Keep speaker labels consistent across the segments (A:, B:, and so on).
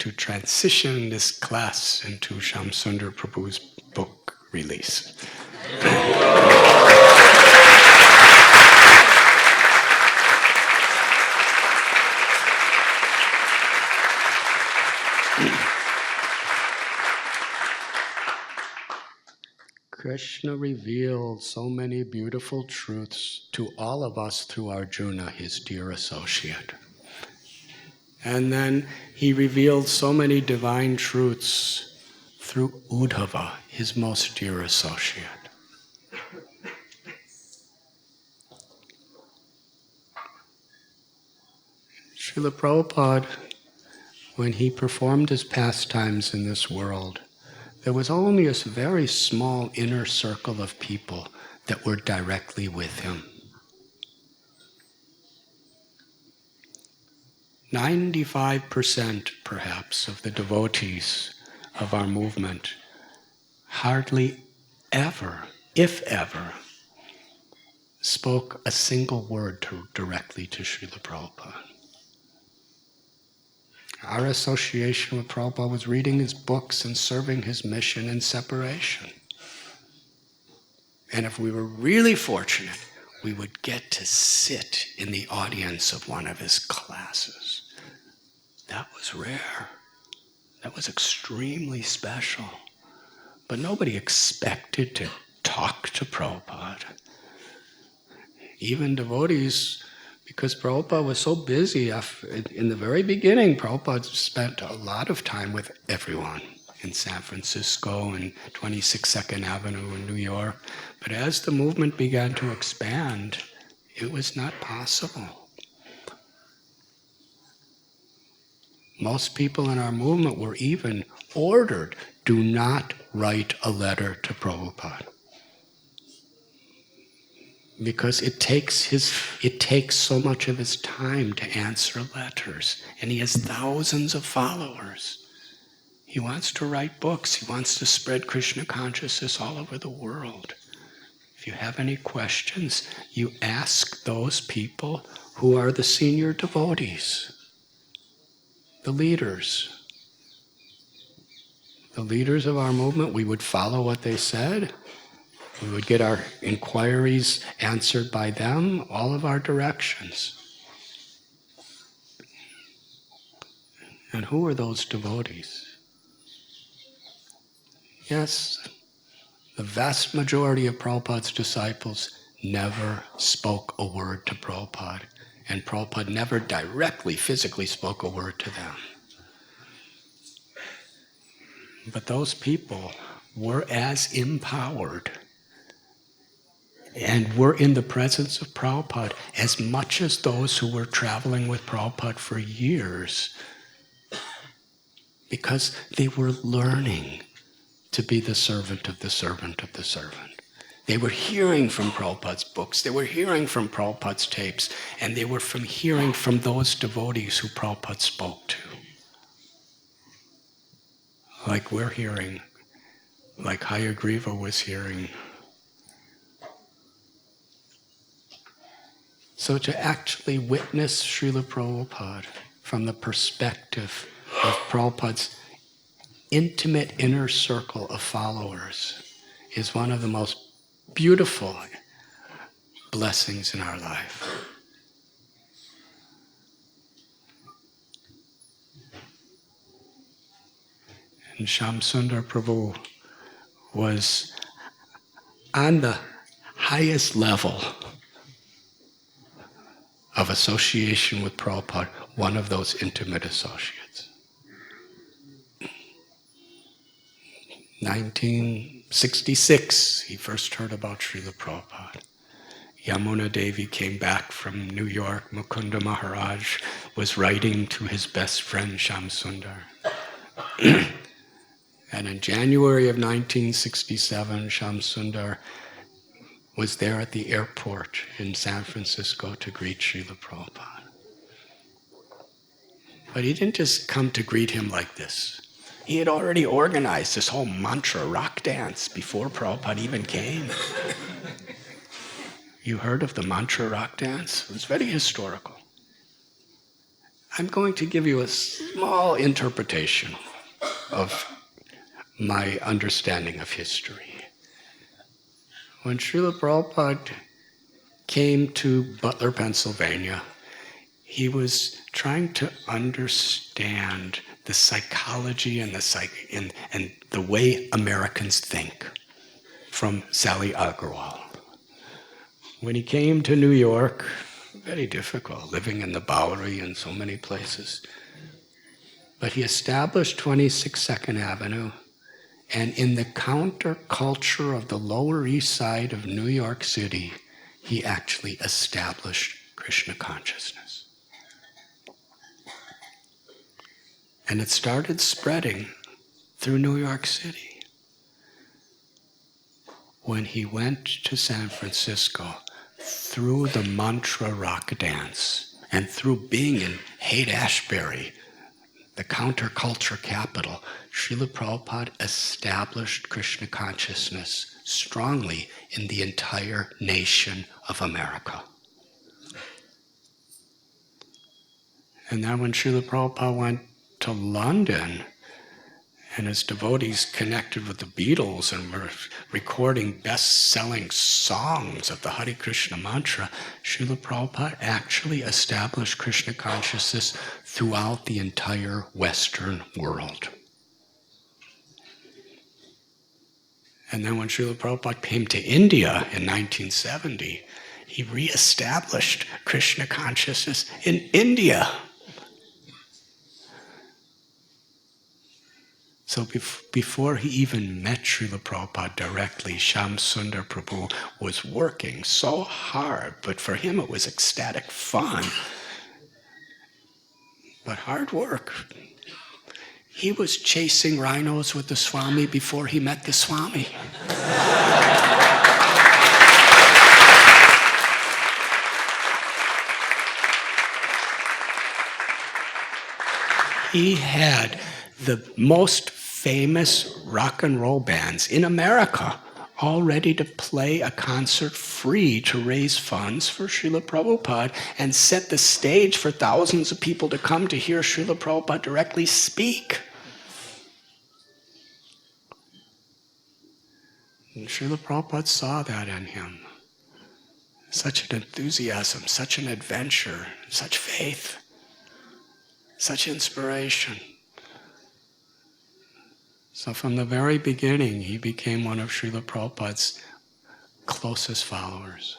A: to transition this class into Shyamsundar Prabhu's book release. Krishna revealed so many beautiful truths to all of us through Arjuna, his dear associate. And then he revealed so many divine truths through Uddhava, his most dear associate. Srila Prabhupada, when he performed his pastimes in this world, there was only a very small inner circle of people that were directly with him. 95% perhaps of the devotees of our movement hardly ever, if ever, spoke a single word directly to Srila Prabhupada. Our association with Prabhupada was reading his books and serving his mission in separation. And if we were really fortunate, we would get to sit in the audience of one of his classes. That was rare. That was extremely special. But nobody expected to talk to Prabhupada. Even devotees, because Prabhupada was so busy, in the very beginning, Prabhupada spent a lot of time with everyone in San Francisco and 22nd Avenue in New York. But as the movement began to expand, it was not possible. Most people in our movement were even ordered, do not write a letter to Prabhupada. Because it takes so much of his time to answer letters, and he has thousands of followers. He wants to write books. He wants to spread Krishna consciousness all over the world. If you have any questions, you ask those people who are the senior devotees, the leaders. The leaders of our movement, we would follow what they said. We would get our inquiries answered by them, all of our directions. And who are those devotees? Yes, the vast majority of Prabhupada's disciples never spoke a word to Prabhupada, and Prabhupada never directly, physically spoke a word to them. But those people were as empowered and were in the presence of Prabhupada as much as those who were traveling with Prabhupada for years, because they were learning to be the servant of the servant of the servant. They were hearing from Prabhupada's books, they were hearing from Prabhupada's tapes, and they were hearing from those devotees who Prabhupada spoke to. Like we're hearing, like Hayagriva was hearing. So to actually witness Srila Prabhupada from the perspective of Prabhupada's intimate inner circle of followers is one of the most beautiful blessings in our life. And Shyamsundar Prabhu was on the highest level of association with Prabhupada, one of those intimate associates. 1966, he first heard about Srila Prabhupada. Yamuna Devi came back from New York. Mukunda Maharaj was writing to his best friend Shyamsundar. And in January of 1967, Shyamsundar was there at the airport in San Francisco to greet Srila Prabhupada. But he didn't just come to greet him like this. He had already organized this whole mantra rock dance before Prabhupada even came. You heard of the mantra rock dance? It was very historical. I'm going to give you a small interpretation of my understanding of history. When Srila Prabhupada came to Butler, Pennsylvania, he was trying to understand the psychology and the way Americans think from Sally Agarwal. When he came to New York, very difficult, living in the Bowery and so many places. But he established 26 Second Avenue, and in the counterculture of the Lower East Side of New York City, he actually established Krishna consciousness. And it started spreading through New York City. When he went to San Francisco, through the mantra rock dance, and through being in Haight-Ashbury, the counterculture capital, Srila Prabhupada established Krishna consciousness strongly in the entire nation of America. And then when Srila Prabhupada went to London, and his devotees connected with the Beatles and were recording best-selling songs of the Hare Krishna mantra, Srila Prabhupada actually established Krishna consciousness throughout the entire Western world. And then when Srila Prabhupada came to India in 1970, he re-established Krishna consciousness in India. So before he even met Srila Prabhupada directly, Shyamsundar Prabhu was working so hard, but for him it was ecstatic fun. But hard work. He was chasing rhinos with the Swami before he met the Swami. He had the most famous rock and roll bands in America all ready to play a concert free to raise funds for Srila Prabhupada and set the stage for thousands of people to come to hear Srila Prabhupada directly speak. And Srila Prabhupada saw that in him. Such an enthusiasm, such an adventure, such faith, such inspiration. So from the very beginning, he became one of Srila Prabhupada's closest followers.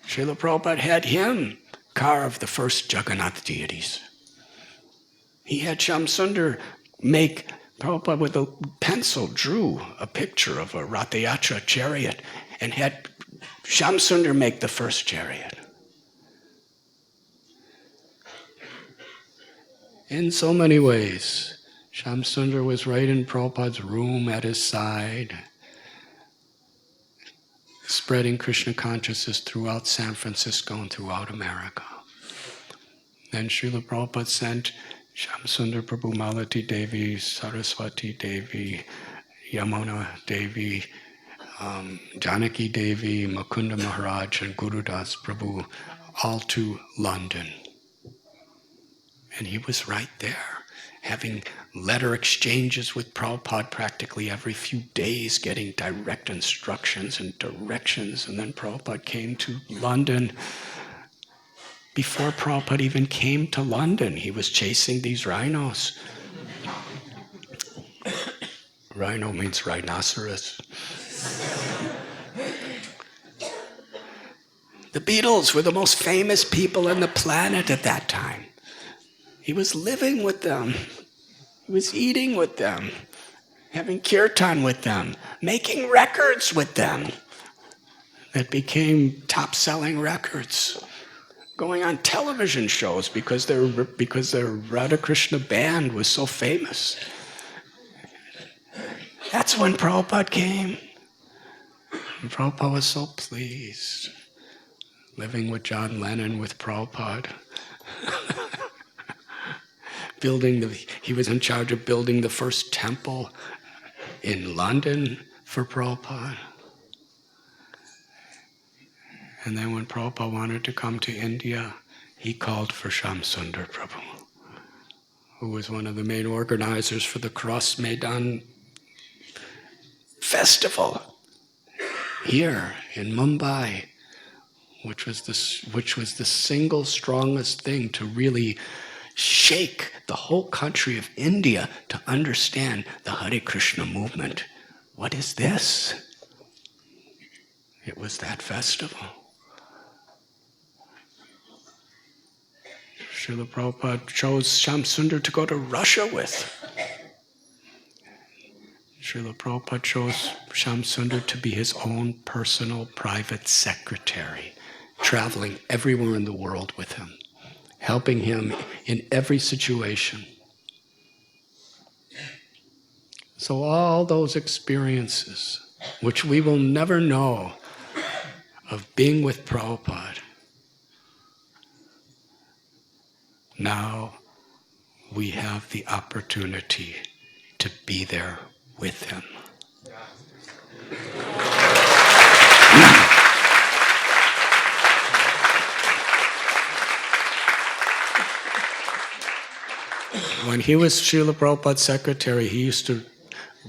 A: Srila Prabhupada had him carve the first Jagannath deities. He had Shyamsundar make, Prabhupada with a pencil drew a picture of a Ratha-Yatra chariot and had Shyamsundar make the first chariot. In so many ways, Shyamsundar was right in Prabhupada's room at his side, spreading Krishna consciousness throughout San Francisco and throughout America. Then Srila Prabhupada sent Shyamsundar Prabhu, Malati Devi, Saraswati Devi, Yamuna Devi, Janaki Devi, Mukunda Maharaj, and Gurudas Prabhu, all to London. And he was right there, having letter exchanges with Prabhupada practically every few days, getting direct instructions and directions. And then Prabhupada came to London. Before Prabhupada even came to London, he was chasing these rhinos. Rhino means rhinoceros. The Beatles were the most famous people on the planet at that time. He was living with them. He was eating with them, having kirtan with them, making records with them that became top-selling records, going on television shows because their Radha Krishna band was so famous. That's when Prabhupada came. And Prabhupada was so pleased, living with John Lennon with Prabhupada. He was in charge of building the first temple in London for Prabhupada. And then when Prabhupada wanted to come to India, he called for Shyamsundar Prabhu, who was one of the main organizers for the Cross Maidan festival here in Mumbai, which was the single strongest thing to really shake the whole country of India to understand the Hare Krishna movement. What is this? It was that festival. Srila Prabhupada chose Shyamsundar to go to Russia with. Srila Prabhupada chose Shyamsundar to be his own personal private secretary, traveling everywhere in the world with him, helping him in every situation. So all those experiences, which we will never know, of being with Prabhupada, now we have the opportunity to be there with him. When he was Srila Prabhupada's secretary, he used to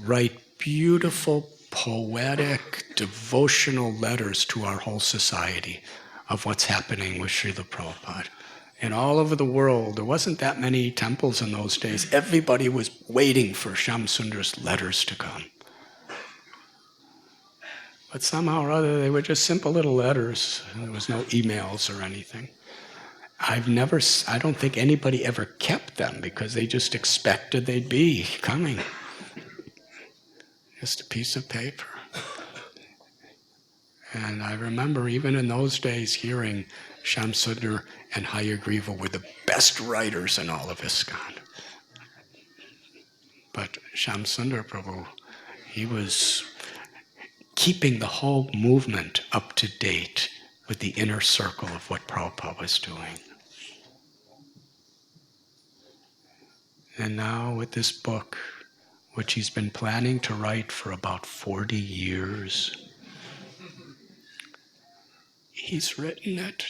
A: write beautiful, poetic, devotional letters to our whole society of what's happening with Srila Prabhupada. And all over the world, there wasn't that many temples in those days. Everybody was waiting for Shyamsundar's letters to come. But somehow or other, they were just simple little letters. There was no emails or anything. I don't think anybody ever kept them because they just expected they'd be coming. Just a piece of paper. And I remember even in those days hearing Shyamsundar and Hayagriva were the best writers in all of ISKCON. But Shyamsundar Prabhu, he was keeping the whole movement up to date with the inner circle of what Prabhupada was doing. And now with this book, which he's been planning to write for about 40 years, he's written it.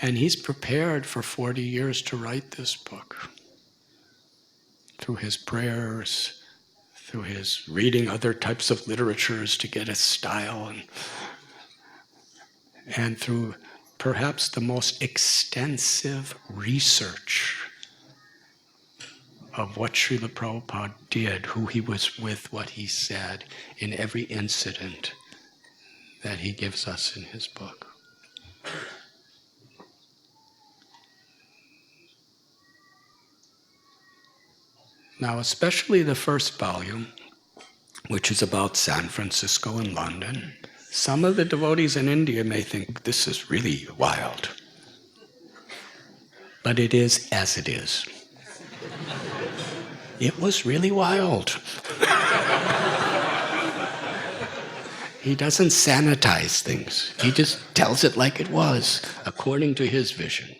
A: And he's prepared for 40 years to write this book. Through his prayers, through his reading other types of literatures to get his style, and through perhaps the most extensive research of what Srila Prabhupada did, who he was with, what he said, in every incident that he gives us in his book. Now, especially the first volume, which is about San Francisco and London, some of the devotees in India may think this is really wild. But it is as it is. It was really wild. He doesn't sanitize things. He just tells it like it was, according to his vision.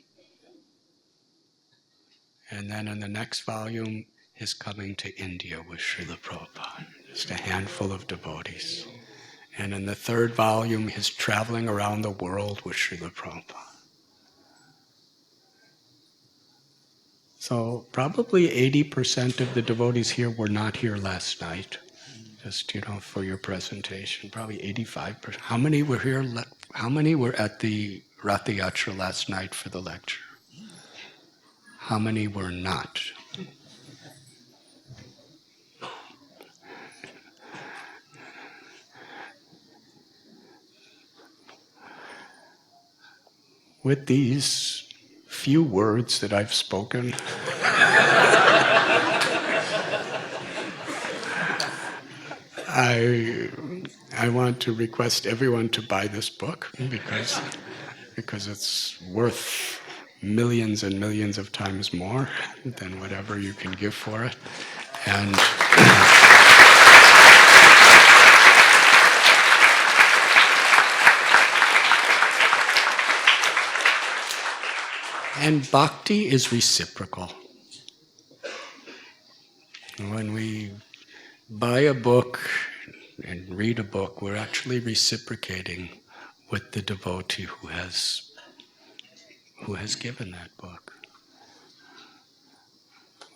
A: And then in the next volume, his coming to India with Srila Prabhupada, just a handful of devotees. And in the third volume, his traveling around the world with Srila Prabhupada. So probably 80% of the devotees here were not here last night. Just, for your presentation, probably 85%. How many were here? How many were at the Ratha-Yatra last night for the lecture? How many were not? With these few words that I've spoken, I want to request everyone to buy this book because it's worth millions and millions of times more than whatever you can give for it. And bhakti is reciprocal. When we buy a book and read a book, we're actually reciprocating with the devotee who has who has given that book.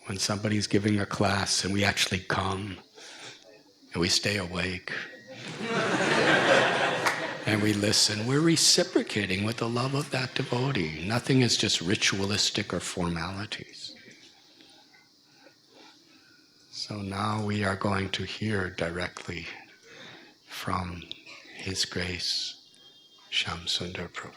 A: When somebody's giving a class and we actually come and we stay awake and we listen, we're reciprocating with the love of that devotee. Nothing is just ritualistic or formalities. So now we are going to hear directly from His Grace, Shyamsundar Prabhu.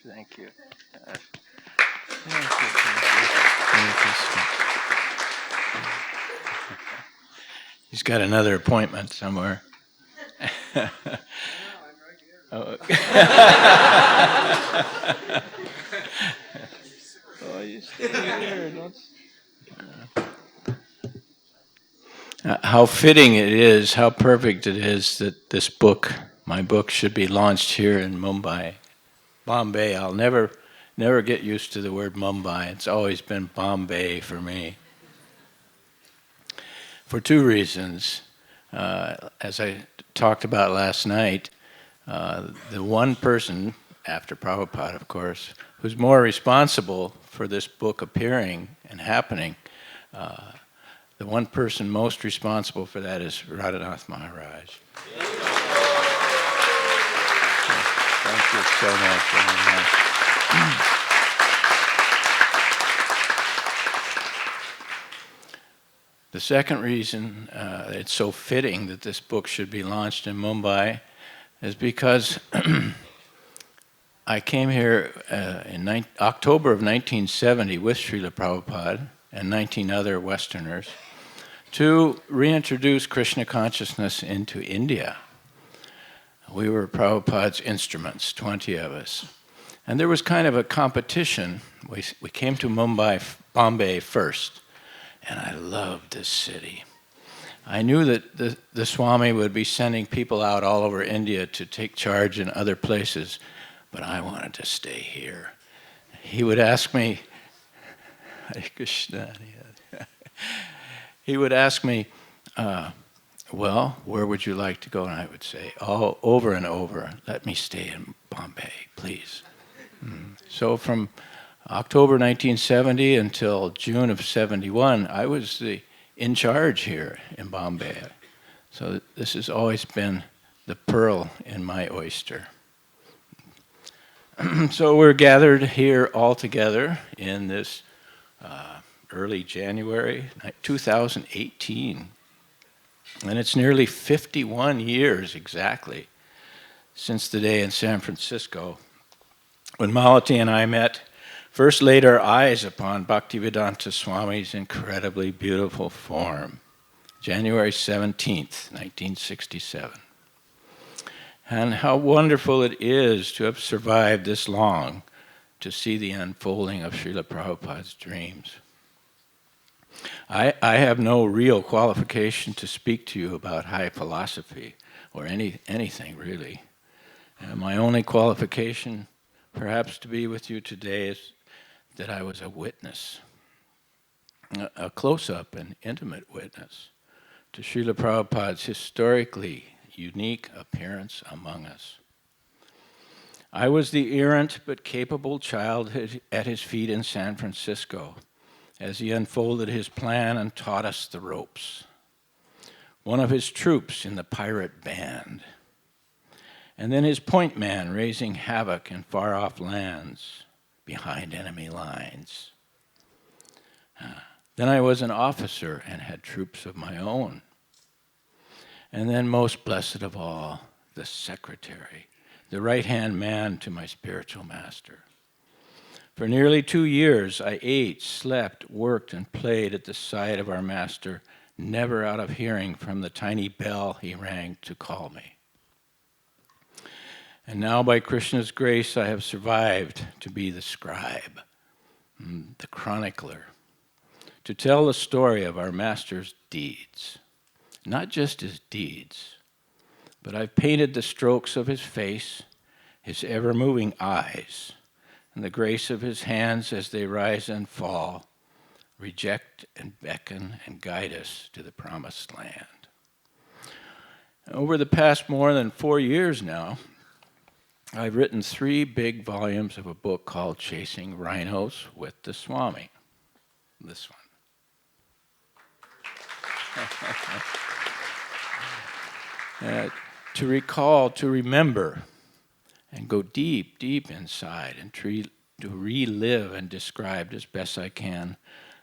B: Thank you. He's got another appointment somewhere. Oh, you stay here. How fitting it is, how perfect it is that this book, my book, should be launched here in Mumbai. Bombay, I'll never get used to the word Mumbai. It's always been Bombay for me. For two reasons. As I talked about last night, the one person, after Prabhupada of course, who's more responsible for this book appearing and happening, the one person most responsible for that is Radhanath Maharaj. Thank you so much. The second reason it's so fitting that this book should be launched in Mumbai is because I came here in October of 1970 with Srila Prabhupada and 19 other Westerners to reintroduce Krishna consciousness into India. We were Prabhupada's instruments, 20 of us. And there was kind of a competition. We came to Bombay first, and I loved this city. I knew that the Swami would be sending people out all over India to take charge in other places, but I wanted to stay here. He would ask me, Hare Krishna, he would ask me, well, where would you like to go? And I would say, over and over, let me stay in Bombay, please. So from October 1970 until June of 71, I was in charge here in Bombay. So this has always been the pearl in my oyster. So we're gathered here all together in this early January 2018. And it's nearly 51 years exactly since the day in San Francisco when Malati and I met, first laid our eyes upon Bhaktivedanta Swami's incredibly beautiful form, January 17th, 1967. And how wonderful it is to have survived this long to see the unfolding of Srila Prabhupada's dreams. I have no real qualification to speak to you about high philosophy or anything really. My only qualification perhaps to be with you today is that I was a witness, a close-up and intimate witness to Srila Prabhupada's historically unique appearance among us. I was the errant but capable child at his feet in San Francisco as he unfolded his plan and taught us the ropes. One of his troops in the pirate band. And then his point man raising havoc in far-off lands behind enemy lines. Then I was an officer and had troops of my own. And then most blessed of all, the secretary, the right-hand man to my spiritual master. For nearly 2 years, I ate, slept, worked, and played at the side of our master, never out of hearing from the tiny bell he rang to call me. And now, by Krishna's grace, I have survived to be the scribe, the chronicler, to tell the story of our master's deeds. Not just his deeds, but I've painted the strokes of his face, his ever-moving eyes, and the grace of his hands as they rise and fall, reject and beckon and guide us to the promised land. Over the past more than 4 years now, I've written 3 big volumes of a book called Chasing Rhinos with the Swami. This one. To recall, to remember, and go deep, deep inside and to relive and describe as best I can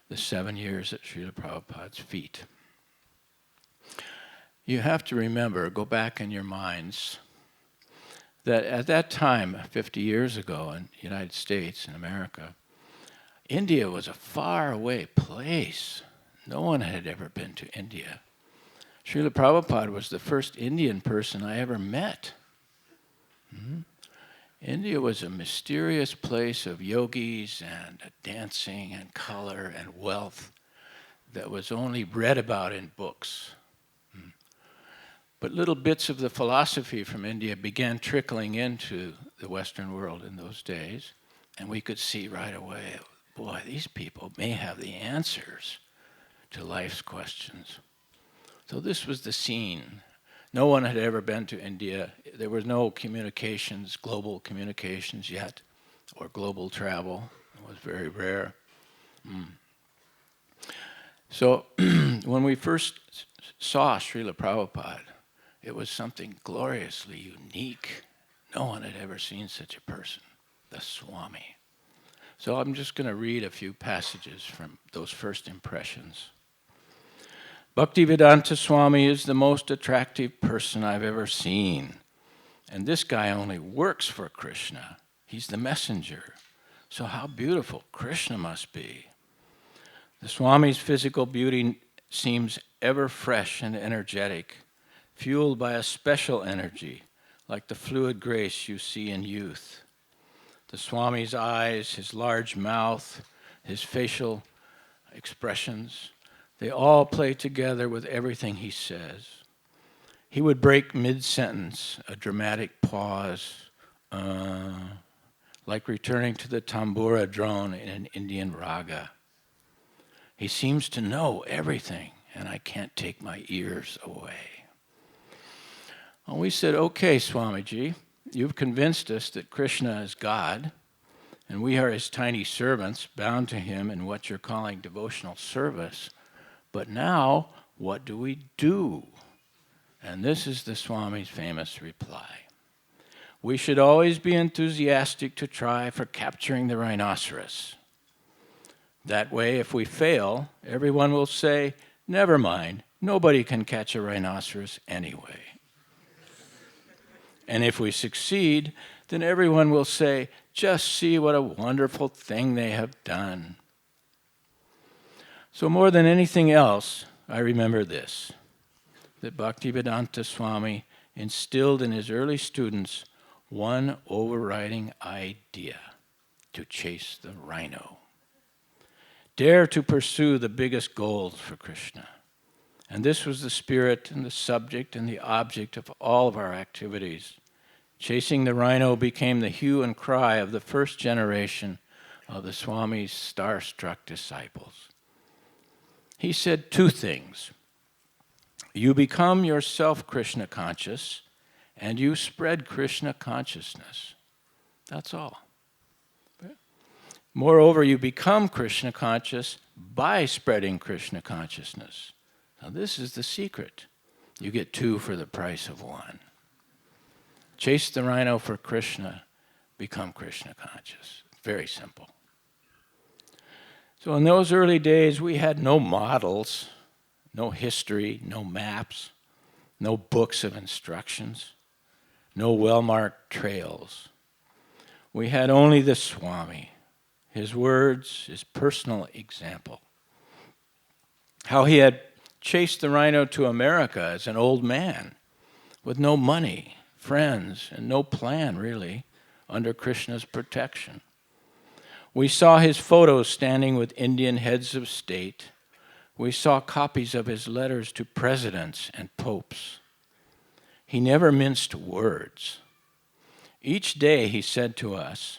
B: the 7 years at Srila Prabhupada's feet. You have to remember, go back in your minds, that at that time, 50 years ago in the United States and America, India was a faraway place. No one had ever been to India. Srila Prabhupada was the first Indian person I ever met. India was a mysterious place of yogis and dancing and color and wealth that was only read about in books. But little bits of the philosophy from India began trickling into the Western world in those days, and we could see right away, boy, these people may have the answers to life's questions. So this was the scene. No one had ever been to India. There was no communications, global communications yet, or global travel. It was very rare. So when we first saw Srila Prabhupada, it was something gloriously unique. No one had ever seen such a person, the Swami. So I'm just going to read a few passages from those first impressions. Bhaktivedanta Swami is the most attractive person I've ever seen. And this guy only works for Krishna. He's the messenger. So how beautiful Krishna must be. The Swami's physical beauty seems ever fresh and energetic, fueled by a special energy, like the fluid grace you see in youth. The Swami's eyes, his large mouth, his facial expressions, they all play together with everything he says. He would break mid-sentence, a dramatic pause, like returning to the tambura drone in an Indian raga. He seems to know everything, and I can't take my ears away. And we said, okay, Swamiji, you've convinced us that Krishna is God, and we are his tiny servants, bound to him in what you're calling devotional service. But now, what do we do? And this is the Swami's famous reply. We should always be enthusiastic to try for capturing the rhinoceros. That way, if we fail, everyone will say, never mind, nobody can catch a rhinoceros anyway. And if we succeed, then everyone will say, just see what a wonderful thing they have done. So more than anything else, I remember this, that Bhaktivedanta Swami instilled in his early students one overriding idea: to chase the rhino. Dare to pursue the biggest goals for Krishna. And this was the spirit and the subject and the object of all of our activities. Chasing the rhino became the hue and cry of the first generation of the Swami's starstruck disciples. He said 2 things. You become yourself Krishna conscious, and you spread Krishna consciousness. That's all. Moreover, you become Krishna conscious by spreading Krishna consciousness. Now this is the secret. You get 2 for the price of 1. Chase the rhino for Krishna, become Krishna conscious. Very simple. So in those early days, we had no models, no history, no maps, no books of instructions, no well-marked trails. We had only the Swami, his words, his personal example. How he had chased the rhino to America as an old man with no money, friends, and no plan, really, under Krishna's protection. We saw his photos standing with Indian heads of state. We saw copies of his letters to presidents and popes. He never minced words. Each day he said to us,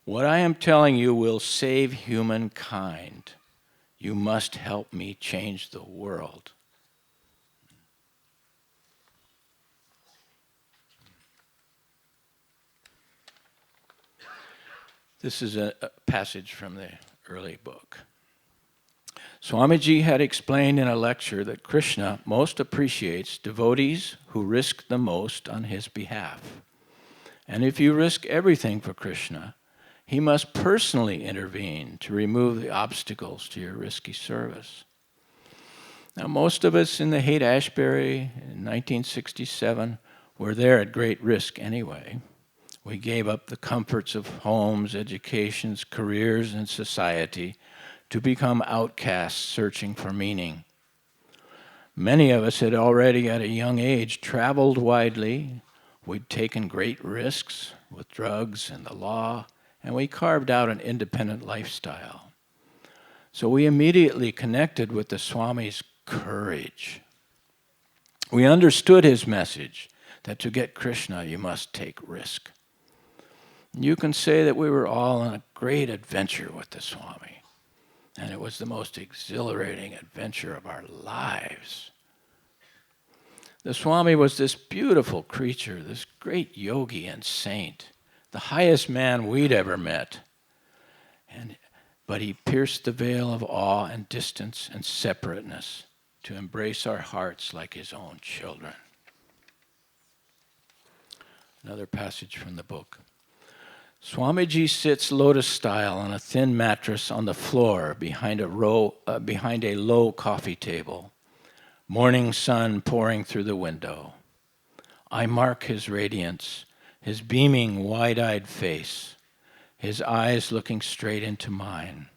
B: what I am telling you will save humankind. You must help me change the world. This is a passage from the early book. Swamiji had explained in a lecture that Krishna most appreciates devotees who risk the most on his behalf. And if you risk everything for Krishna, he must personally intervene to remove the obstacles to your risky service. Now, most of us in the Haight-Ashbury in 1967 were there at great risk anyway. We gave up the comforts of homes, educations, careers, and society to become outcasts searching for meaning. Many of us had already at a young age traveled widely. We'd taken great risks with drugs and the law, and we carved out an independent lifestyle. So we immediately connected with the Swami's courage. We understood his message that to get Krishna, you must take risk. You can say that we were all on a great adventure with the Swami, and it was the most exhilarating adventure of our lives. The Swami was this beautiful creature, this great yogi and saint, the highest man we'd ever met. But he pierced the veil of awe and distance and separateness to embrace our hearts like his own children. Another passage from the book. Swamiji sits lotus-style on a thin mattress on the floor behind a low coffee table. Morning sun pouring through the window. I mark his radiance, his beaming, wide-eyed face, his eyes looking straight into mine,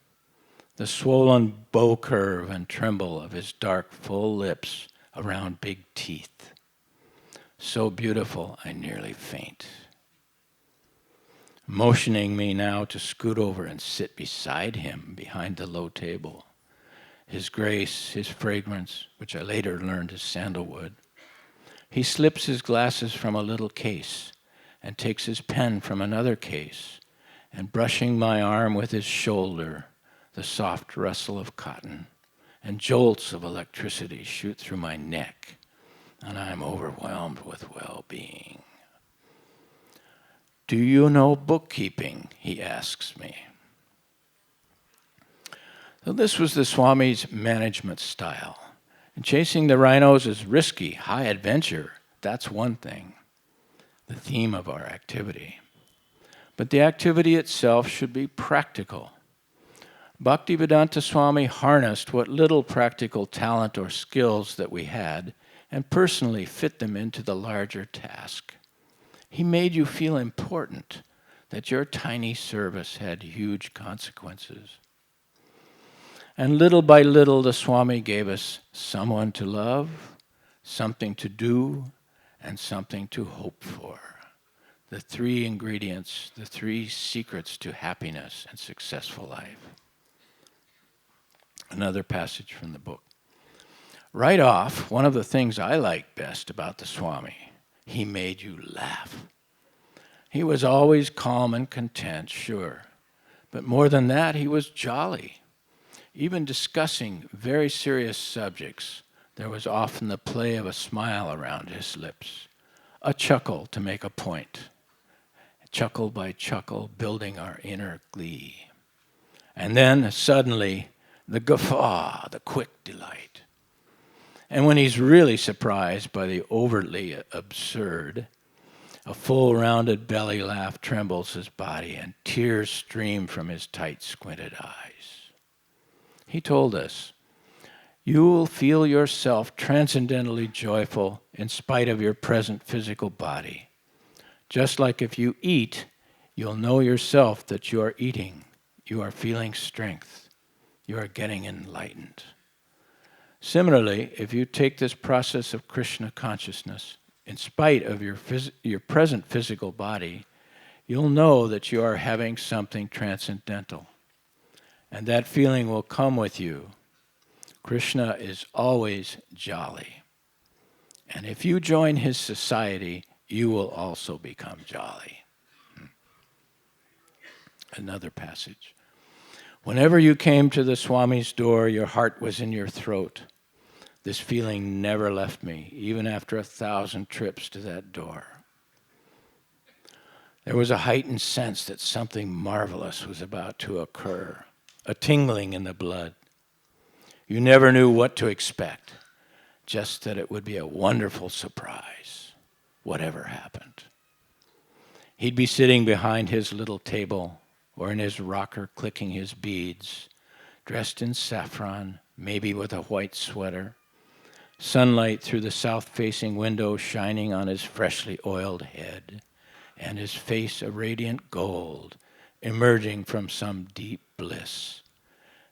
B: the swollen bow curve and tremble of his dark, full lips around big teeth. So beautiful, I nearly faint. Motioning me now to scoot over and sit beside him behind the low table. His grace, his fragrance, which I later learned is sandalwood. He slips his glasses from a little case and takes his pen from another case, and brushing my arm with his shoulder, the soft rustle of cotton and jolts of electricity shoot through my neck, and I am overwhelmed with well-being. Do you know bookkeeping? He asks me. So this was the Swami's management style. And chasing the rhinos is risky, high adventure. That's one thing, the theme of our activity. But the activity itself should be practical. Bhaktivedanta Swami harnessed what little practical talent or skills that we had and personally fit them into the larger task. He made you feel important, that your tiny service had huge consequences. And little by little, the Swami gave us someone to love, something to do, and something to hope for. The three ingredients, the three secrets to happiness and successful life. Another passage from the book. Right off, one of the things I liked best about the Swami, he made you laugh. He was always calm and content, sure. But more than that, he was jolly. Even discussing very serious subjects, there was often the play of a smile around his lips, a chuckle to make a point, chuckle by chuckle, building our inner glee. And then, suddenly, the guffaw, the quick delight. And when he's really surprised by the overtly absurd, a full rounded belly laugh trembles his body and tears stream from his tight squinted eyes. He told us, you will feel yourself transcendently joyful in spite of your present physical body. Just like if you eat, you'll know yourself that you are eating, you are feeling strength, you are getting enlightened. Similarly, if you take this process of Krishna consciousness, in spite of your present physical body, you'll know that you are having something transcendental. And that feeling will come with you. Krishna is always jolly. And if you join his society, you will also become jolly. Another passage. Whenever you came to the Swami's door, your heart was in your throat. This feeling never left me, even after 1,000 trips to that door. There was a heightened sense that something marvelous was about to occur, a tingling in the blood. You never knew what to expect, just that it would be a wonderful surprise, whatever happened. He'd be sitting behind his little table or in his rocker clicking his beads, dressed in saffron, maybe with a white sweater, sunlight through the south-facing window shining on his freshly oiled head, and his face a radiant gold, emerging from some deep bliss.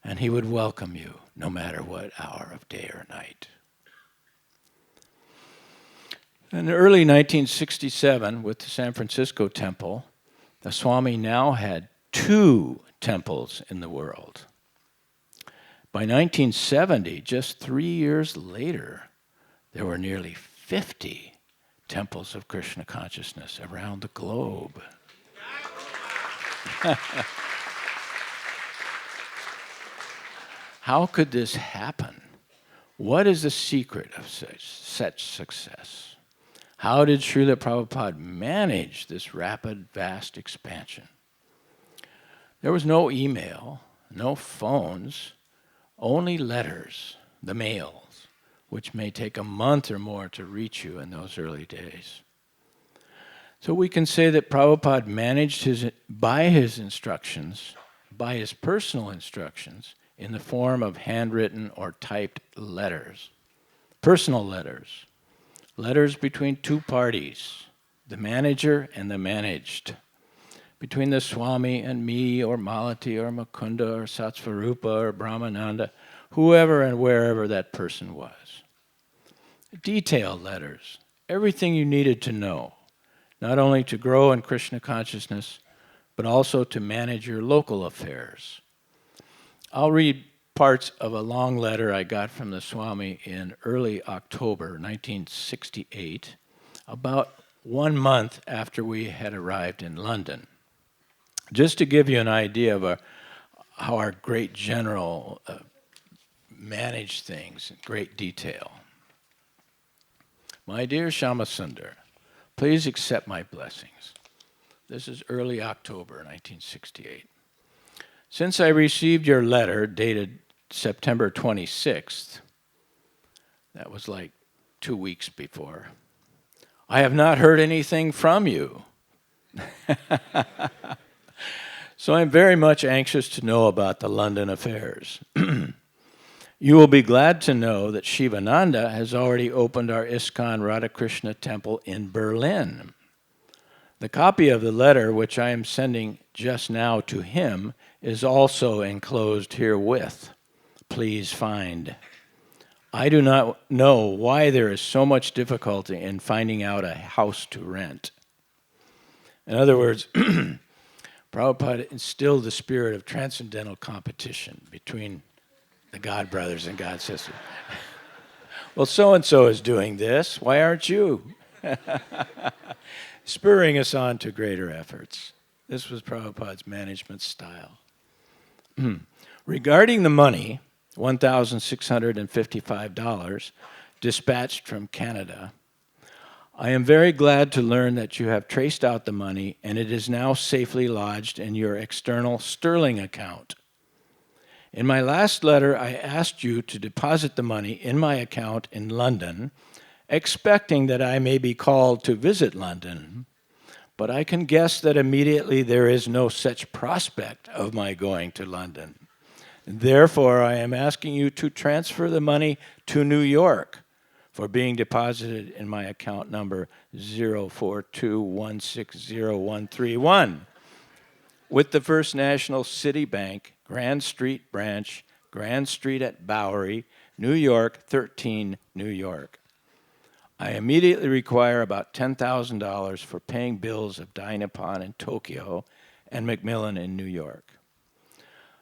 B: And he would welcome you, no matter what hour of day or night. In early 1967, with the San Francisco temple, the Swami now had 2 temples in the world. By 1970, just 3 years later, there were nearly 50 temples of Krishna consciousness around the globe. How could this happen? What is the secret of such success? How did Srila Prabhupada manage this rapid, vast expansion? There was no email, no phones, only letters, the mails, which may take a month or more to reach you in those early days. So we can say that Prabhupada managed by his personal instructions, in the form of handwritten or typed letters, personal letters, letters between 2 parties, the manager and the managed, between the Swami and me, or Malati, or Mukunda, or Satsvarupa, or Brahmananda, whoever and wherever that person was. Detailed letters, everything you needed to know, not only to grow in Krishna consciousness, but also to manage your local affairs. I'll read parts of a long letter I got from the Swami in early October 1968, about 1 month after we had arrived in London. Just to give you an idea of how our great general managed things in great detail. My dear Shyamsundar, please accept my blessings. This is early October 1968. Since I received your letter dated September 26th, that was like 2 weeks before, I have not heard anything from you. So I'm very much anxious to know about the London affairs. You will be glad to know that Shivananda has already opened our ISKCON Radhakrishna temple in Berlin. The copy of the letter which I am sending just now to him is also enclosed herewith. Please find. I do not know why there is so much difficulty in finding out a house to rent. In other words, Prabhupada instilled the spirit of transcendental competition between the God brothers and God sisters. Well, so-and-so is doing this. Why aren't you? Spurring us on to greater efforts. This was Prabhupada's management style. Regarding the money, $1,655, dispatched from Canada, I am very glad to learn that you have traced out the money and it is now safely lodged in your external sterling account. In my last letter, I asked you to deposit the money in my account in London, expecting that I may be called to visit London, but I can guess that immediately there is no such prospect of my going to London. Therefore, I am asking you to transfer the money to New York for being deposited in my account number 042160131 with the First National City Bank, Grand Street Branch, Grand Street at Bowery, New York, 13, New York. I immediately require about $10,000 for paying bills of Dai Nippon in Tokyo and Macmillan in New York.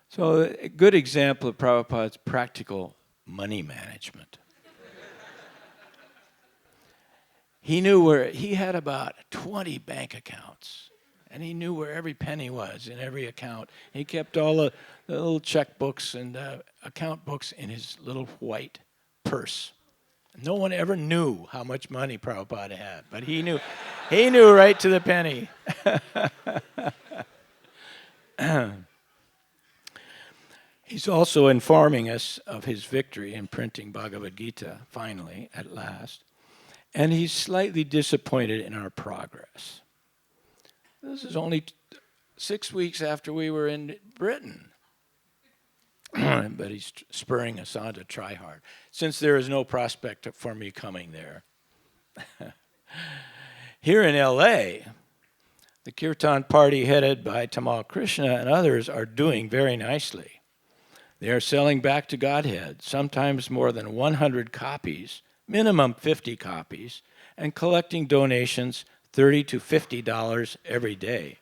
B: So a good example of Prabhupada's practical money management. He knew where he had about 20 bank accounts And he knew where every penny was in every account. He kept all the little checkbooks and account books in his little white purse. No one ever knew how much money Prabhupada had, but he knew. He knew right to the penny. He's also informing us of his victory in printing Bhagavad Gita, finally, at last. And he's slightly disappointed in our progress. This is only 6 weeks after we were in Britain. But he's spurring us on to try hard, since there is no prospect for me coming there. Here in L.A., the Kirtan party headed by Tamal Krishna and others are doing very nicely. They are selling Back to Godhead, sometimes more than 100 copies, minimum 50 copies, and collecting donations $30 to $50 every day.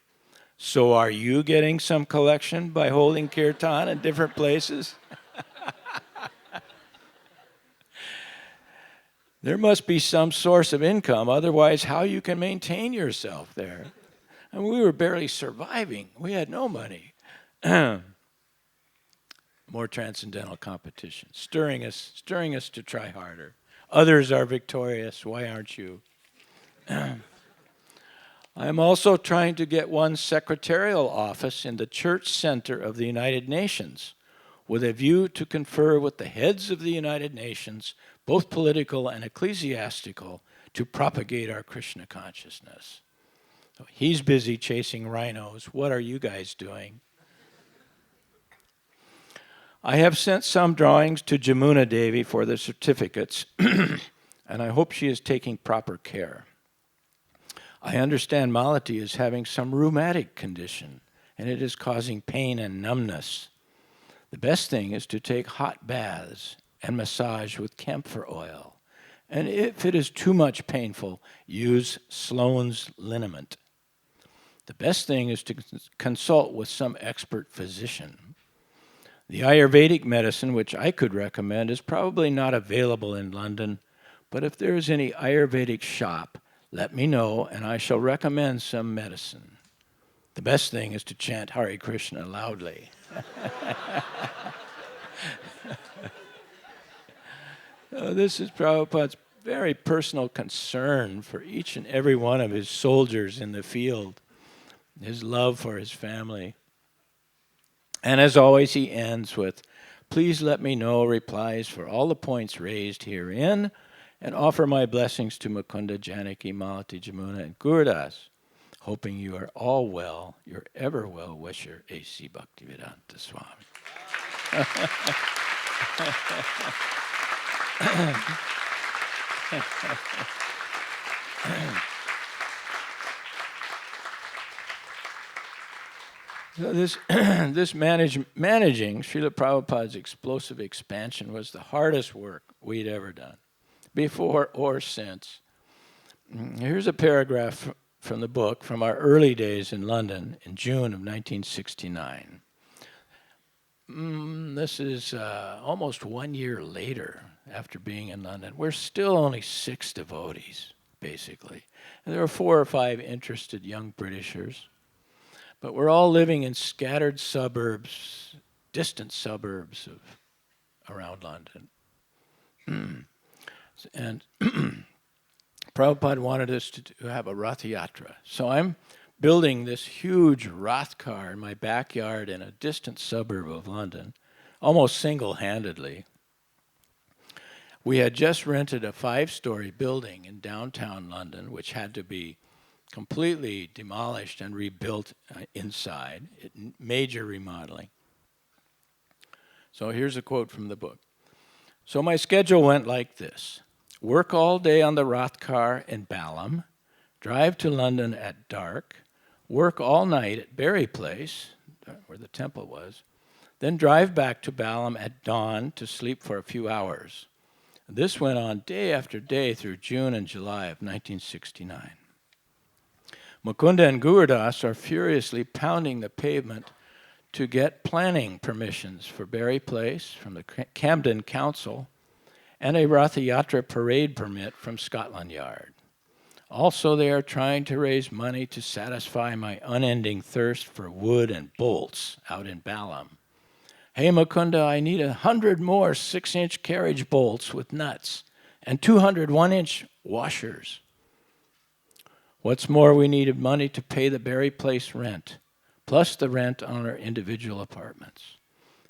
B: So are you getting some collection by holding kirtan in different places? There must be some source of income, otherwise how you can maintain yourself there. And we were barely surviving. We had no money. More transcendental competition, stirring us to try harder. Others are victorious. Why aren't you? I am also trying to get one secretarial office in the Church Center of the United Nations with a view to confer with the heads of the United Nations, both political and ecclesiastical, to propagate our Krishna consciousness. So he's busy chasing rhinos. What are you guys doing? I have sent some drawings to Jamuna Devi for the certificates, and I hope she is taking proper care. I understand Malati is having some rheumatic condition, and it is causing pain and numbness. The best thing is to take hot baths and massage with camphor oil. And if it is too much painful, use Sloan's liniment. The best thing is to consult with some expert physician. The Ayurvedic medicine, which I could recommend, is probably not available in London, but if there is any Ayurvedic shop, let me know, and I shall recommend some medicine. The best thing is to chant Hare Krishna loudly. This is Prabhupada's very personal concern for each and every one of his soldiers in the field, his love for his family. And as always, he ends with, please let me know replies for all the points raised herein, and offer my blessings to Mukunda, Janaki, Malati, Jamuna, and Gurudas, hoping you are all well, your ever well-wisher, A.C. Bhaktivedanta Swami. So this managing Srila Prabhupada's explosive expansion was the hardest work we'd ever done, before or since. Here's a paragraph from the book from our early days in London in June of 1969. This is almost 1 year later after being in London. We're still only 6 devotees, basically. And there are 4 or 5 interested young Britishers. But we're all living in scattered suburbs, distant suburbs around London. And Prabhupada wanted us to have a Ratha-Yatra. So I'm building this huge Rath car in my backyard in a distant suburb of London, almost single-handedly. We had just rented a 5-story building in downtown London, which had to be completely demolished and rebuilt inside, major remodeling. So here's a quote from the book. So my schedule went like this. Work all day on the Rath car in Balham, drive to London at dark, work all night at Berry Place, where the temple was, then drive back to Balham at dawn to sleep for a few hours. This went on day after day through June and July of 1969. Mukunda and Gurudas are furiously pounding the pavement to get planning permissions for Berry Place from the Camden Council and a Ratha-Yatra parade permit from Scotland Yard. Also, they are trying to raise money to satisfy my unending thirst for wood and bolts out in Balaam. Hey, Mukunda, I need 100 more 6-inch carriage bolts with nuts and 200 1-inch washers. What's more, we needed money to pay the Berry Place rent, plus the rent on our individual apartments.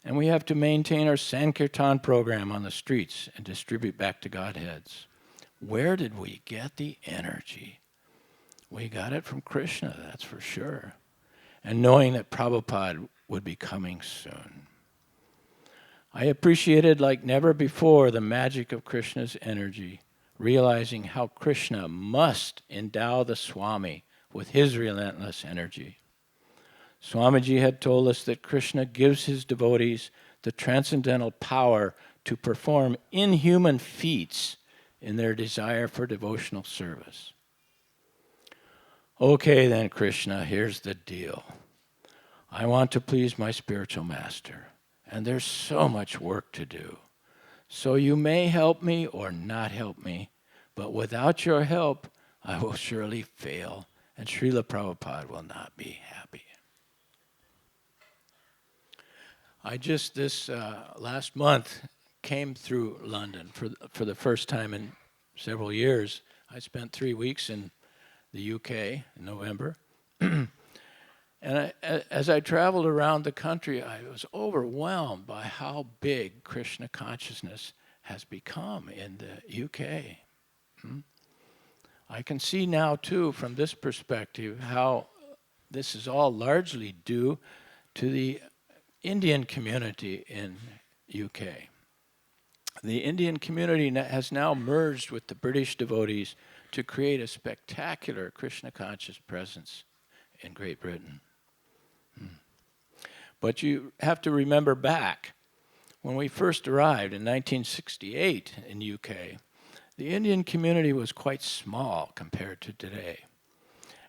B: And we have to maintain our Sankirtan program on the streets and distribute back to Godheads. Where did we get the energy? We got it from Krishna, that's for sure. And knowing that Prabhupada would be coming soon. I appreciated like never before the magic of Krishna's energy, realizing how Krishna must endow the Swami with his relentless energy. Swamiji had told us that Krishna gives his devotees the transcendental power to perform inhuman feats in their desire for devotional service. Okay then, Krishna, here's the deal. I want to please my spiritual master, and there's so much work to do. So you may help me or not help me, but without your help, I will surely fail, and Srila Prabhupada will not be happy. I just this last month came through London for the first time in several years. I spent 3 weeks in the UK in November. And as I traveled around the country, I was overwhelmed by how big Krishna consciousness has become in the UK. I can see now, too, from this perspective, how this is all largely due to the Indian community in UK. The Indian community has now merged with the British devotees to create a spectacular Krishna conscious presence in Great Britain. But you have to remember back, when we first arrived in 1968 in UK, the Indian community was quite small compared to today.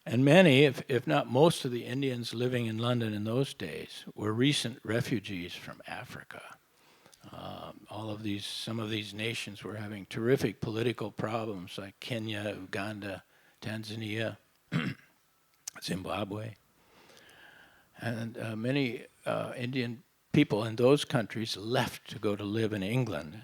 B: And many, if not most of the Indians living in London in those days were recent refugees from Africa. Some of these nations were having terrific political problems like Kenya, Uganda, Tanzania, Zimbabwe. And many Indian people in those countries left to go to live in England.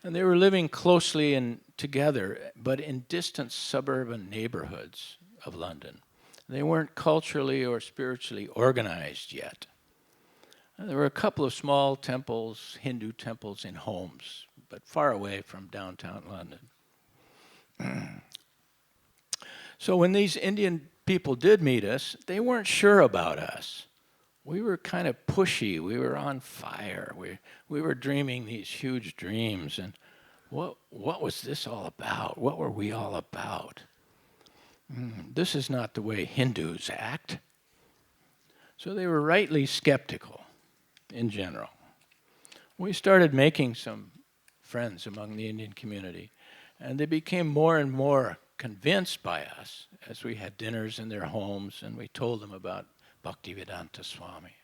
B: And they were living closely and together, but in distant suburban neighborhoods of London. They weren't culturally or spiritually organized yet. And there were a couple of small temples, Hindu temples in homes, but far away from downtown London. So when these Indian people did meet us, they weren't sure about us. We were kind of pushy. We were on fire. We were dreaming these huge dreams. And what was this all about? What were we all about? This is not the way Hindus act. So they were rightly skeptical in general. We started making some friends among the Indian community, and they became more and more convinced by us as we had dinners in their homes and we told them about Bhaktivedanta Swami.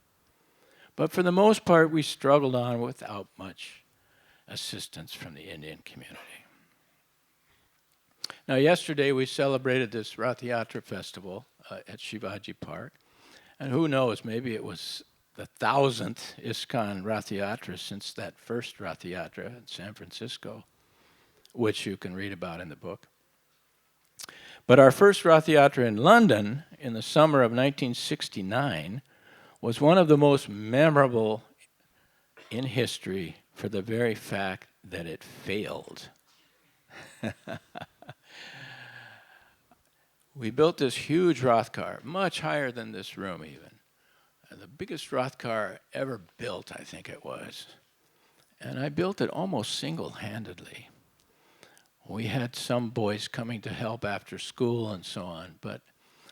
B: But for the most part, we struggled on without much assistance from the Indian community. Now, yesterday we celebrated this Ratha-Yatra festival at Shivaji Park. And who knows, maybe it was the 1000th ISKCON Ratha-Yatra since that first Ratha-Yatra in San Francisco, which you can read about in the book. But our first Ratha-Yatra in London in the summer of 1969 was one of the most memorable in history for the very fact that it failed. We built this huge Rath car, much higher than this room even. The biggest Rath car ever built, I think it was. And I built it almost single-handedly. We had some boys coming to help after school and so on, but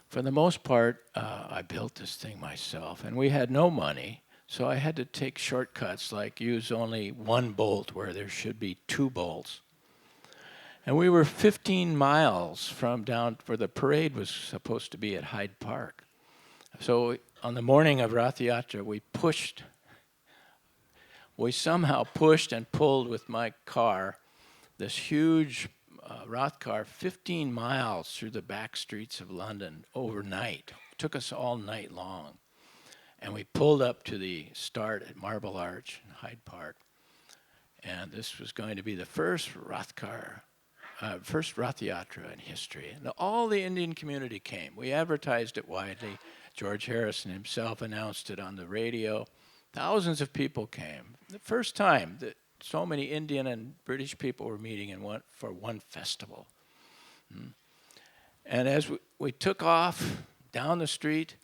B: for the most part, I built this thing myself. And we had no money, so I had to take shortcuts, like use only one bolt where there should be 2 bolts. And we were 15 miles from down where the parade was supposed to be at Hyde Park. So on the morning of Ratha-Yatra, we somehow pushed and pulled with my car this huge Rath car 15 miles through the back streets of London overnight. It took us all night long. And we pulled up to the start at Marble Arch in Hyde Park. And this was going to be the first Ratha-Yatra in history. And all the Indian community came. We advertised it widely. George Harrison himself announced it on the radio. Thousands of people came. The first time that so many Indian and British people were meeting for one festival. And as we took off down the street,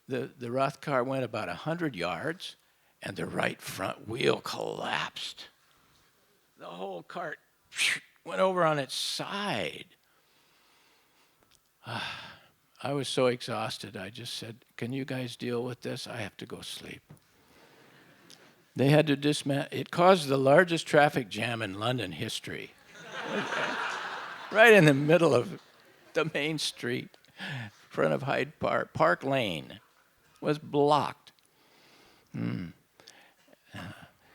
B: the Rath car went about 100 yards, and the right front wheel collapsed. The whole cart went over on its side. I was so exhausted, I just said, "Can you guys deal with this? I have to go sleep." They had to dismantle. It caused the largest traffic jam in London history. Right in the middle of the main street, in front of Hyde Park. Park Lane was blocked.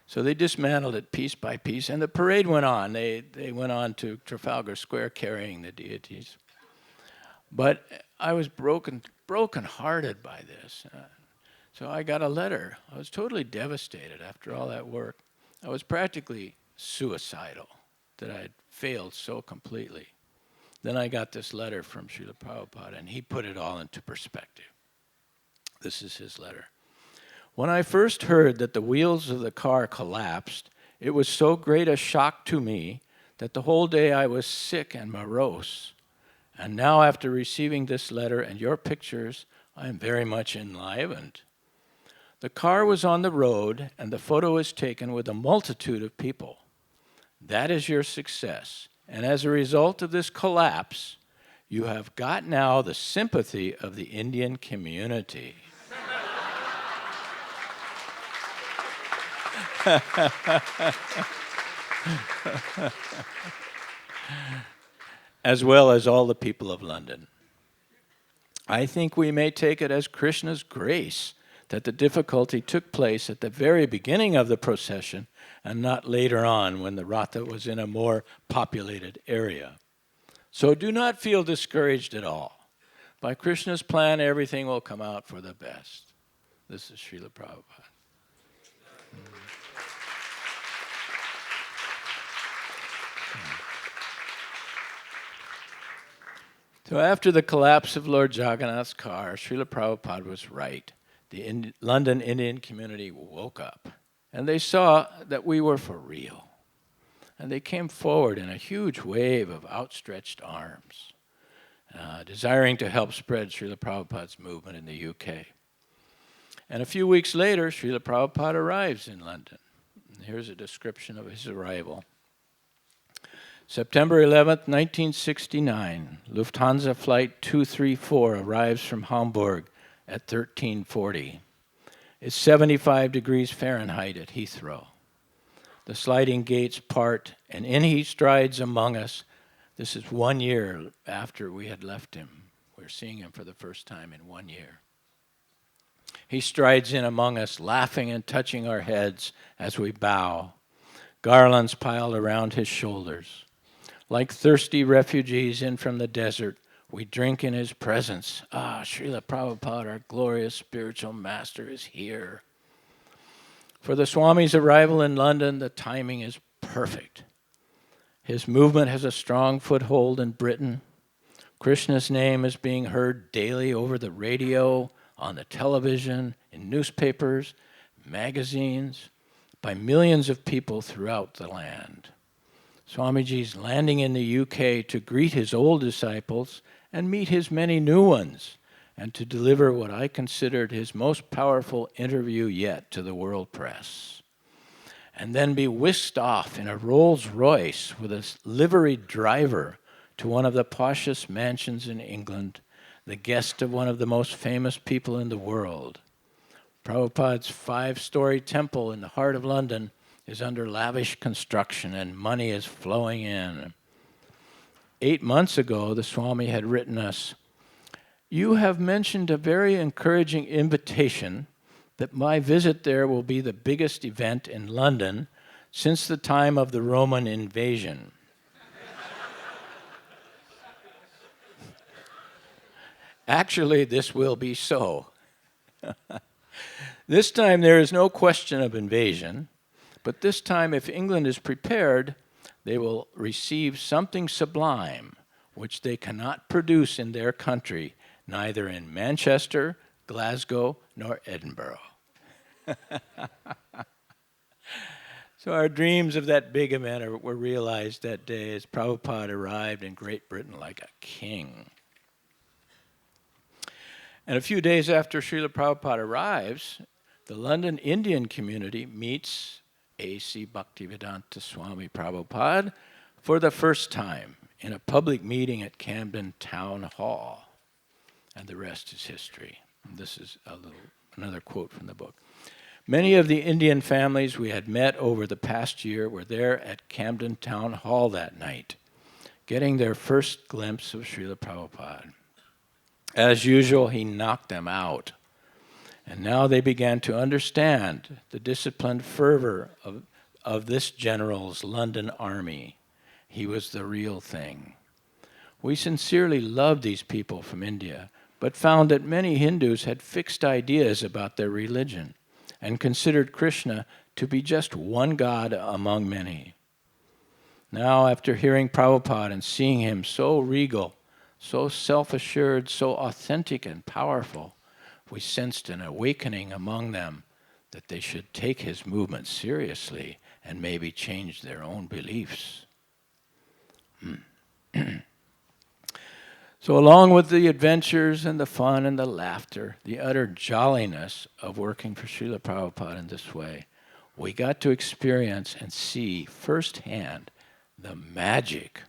B: So they dismantled it piece by piece, and the parade went on. They went on to Trafalgar Square carrying the deities. But I was broken-hearted by this. So I got a letter. I was totally devastated after all that work. I was practically suicidal that I had failed so completely. Then I got this letter from Srila Prabhupada, and he put it all into perspective. This is his letter. "When I first heard that the wheels of the car collapsed, it was so great a shock to me that the whole day I was sick and morose. And now after receiving this letter and your pictures, I am very much enlivened. The car was on the road, and the photo was taken with a multitude of people. That is your success. And as a result of this collapse, you have got now the sympathy of the Indian community." As well as all the people of London. I think we may take it as Krishna's grace that the difficulty took place at the very beginning of the procession and not later on when the Ratha was in a more populated area. So do not feel discouraged at all. By Krishna's plan, everything will come out for the best. This is Srila Prabhupada. So after the collapse of Lord Jagannath's car, Srila Prabhupada was right. The London Indian community woke up, and they saw that we were for real. And they came forward in a huge wave of outstretched arms, desiring to help spread Srila Prabhupada's movement in the UK. And a few weeks later, Srila Prabhupada arrives in London. And here's a description of his arrival. September 11th, 1969, Lufthansa Flight 234 arrives from Hamburg at 13:40. It's 75 degrees Fahrenheit at Heathrow. The sliding gates part, and in he strides among us. This is 1 year after we had left him. We're seeing him for the first time in 1 year. He strides in among us, laughing and touching our heads as we bow. Garlands piled around his shoulders. Like thirsty refugees in from the desert, we drink in his presence. Ah, Srila Prabhupada, our glorious spiritual master, is here. For the Swami's arrival in London, the timing is perfect. His movement has a strong foothold in Britain. Krishna's name is being heard daily over the radio, on the television, in newspapers, magazines, by millions of people throughout the land. Swamiji's landing in the UK to greet his old disciples and meet his many new ones, and to deliver what I considered his most powerful interview yet to the world press. And then be whisked off in a Rolls Royce with a liveried driver to one of the poshest mansions in England, the guest of one of the most famous people in the world. Prabhupada's 5-story temple in the heart of London is under lavish construction, and money is flowing in. 8 months ago, the Swami had written us, "You have mentioned a very encouraging invitation that my visit there will be the biggest event in London since the time of the Roman invasion. Actually, this will be so. This time there is no question of invasion, but this time if England is prepared, they will receive something sublime which they cannot produce in their country, neither in Manchester, Glasgow, nor Edinburgh. So our dreams of that big event were realized that day as Prabhupada arrived in Great Britain like a king. And a few days after Srila Prabhupada arrives, the London Indian community meets A.C. Bhaktivedanta Swami Prabhupada for the first time in a public meeting at Camden Town Hall. And the rest is history. And this is another quote from the book. Many of the Indian families we had met over the past year were there at Camden Town Hall that night, getting their first glimpse of Srila Prabhupada. As usual, he knocked them out. And now they began to understand the disciplined fervor of this general's London army. He was the real thing. We sincerely loved these people from India, but found that many Hindus had fixed ideas about their religion and considered Krishna to be just one god among many. Now, after hearing Prabhupada and seeing him so regal, so self-assured, so authentic and powerful, we sensed an awakening among them that they should take his movement seriously and maybe change their own beliefs. So along with the adventures and the fun and the laughter, the utter jolliness of working for Srila Prabhupada in this way, we got to experience and see firsthand the magic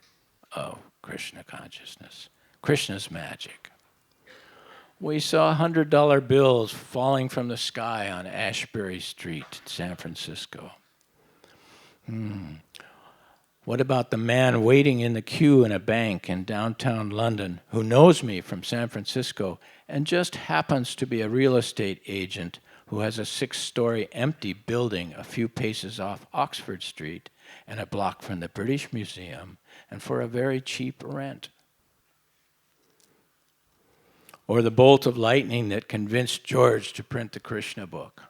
B: of Krishna consciousness, Krishna's magic. We saw $100 bills falling from the sky on Ashbury Street in San Francisco. What about the man waiting in the queue in a bank in downtown London who knows me from San Francisco and just happens to be a real estate agent who has a 6-story empty building a few paces off Oxford Street and a block from the British Museum and for a very cheap rent? Or the bolt of lightning that convinced George to print the Krishna book?